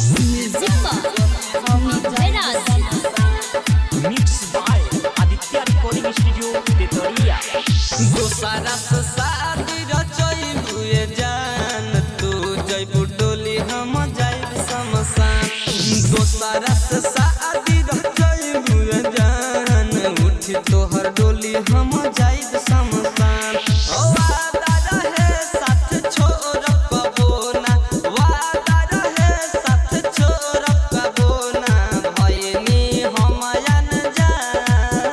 Music mix by Aditya recording studio Tetariya. दोसारा से शादी रचई बुए जान तू जइबू डोली हम जाइब शमशान। दोसारा से शादी रचई बुए जान उठी तोहर डोली हम जाइब शमशान। ओ वादा रहे साथ छोड़ कबोना, वादा रहे साथ छोड़ कबोना भइनी हम अनजान।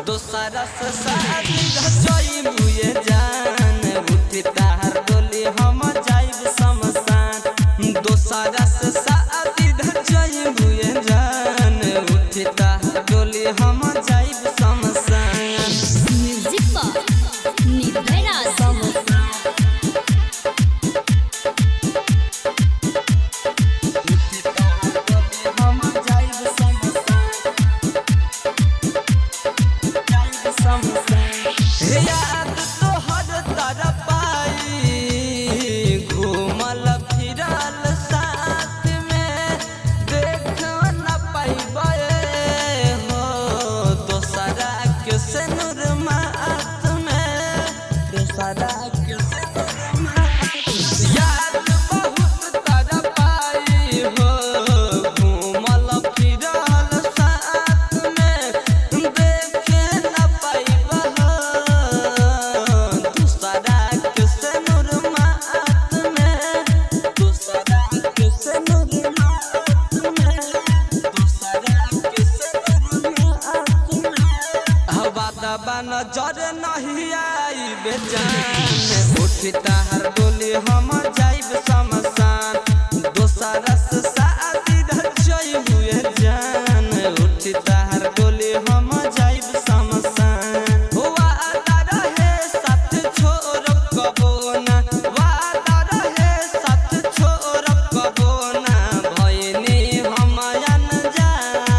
दोसारा से शादी रचई बुए जान उठी ताहर डोली हम जाइब शमशान। दोसारा से शादी रचई बुए जान उठी ताहर डोली हम जाइब शमशान। याद तोहर तरपाई घूमल फिरल साथ में देख न पाइबे हो दोसरा के सिनुर माथ में, दोसरा के सिनुर माथ। याद बहुत तरपाई हो घूमल फिरल साथ में देख न पाइबे हो दोसरा के सिनुर माथ में, दोसरा के सिनुर माथ में, दोसरा के सिनुर माथ में। हवा दबा नजर नहीं आई बेजान उठी ताहर डोली हम जाइब शमशान। दोसरा से शादी रचई बुए जान उठी ताहर डोली हम जाइब शमशान। वादा रहे साथ छोड़ कबोना, वादा रहे साथ छोड़ कबोना भइनी हम अनजान।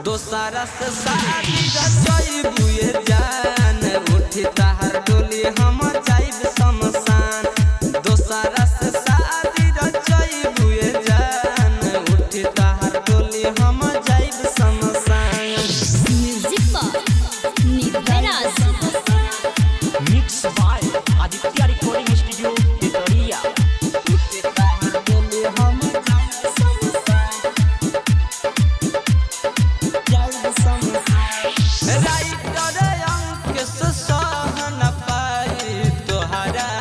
दोसरा से शादी रचई बुए जान उठी ताहर डोली हम जाइब शमशान। दोसरा से शादी रचई बुए जान उठी ताहर डोली हम जाइब शमशान। Mix by Aditya recording studio Tetariya. उठी ताहर डोली हम जाइब शमशान, जाइब शमशान। राइटर अंक से सह न पाई तोहरा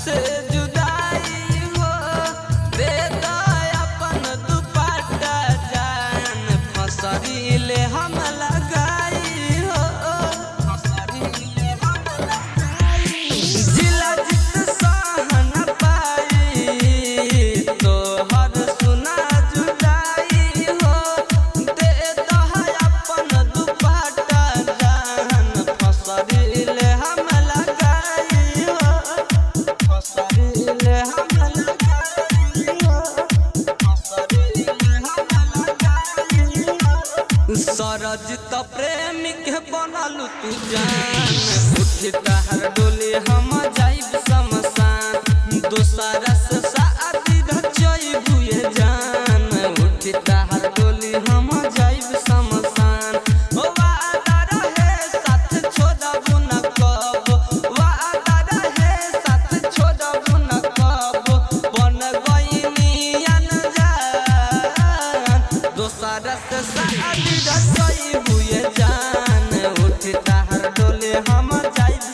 से जुदाई हो दे द अपन दुपट्टा जान फसरी ले हम लगाई हो, फसरी ले हम लगाई। जिला जित सह न पाई तोहर सुना जुदाई हो दे द अपन दुपट्टा जान फसरी ले हम लगाई हो, फसरी ले हम लगाई हो, फसरी ले हम लगाई हो। सरजित प्रेमी के बनल तू जान उठी ताहर डोली हम जाइब शमशान। दोसरा से शादी रचई बुए जान उठी ताहर डोली हम जाइब शमशान। वादा रहे साथ छोड़बू न कब, वादा रहे साथ छोड़बू न कब बन गइनी अनजान। दोसरा से शादी रचई बुए जान उठी ताहर डोली हम जाइब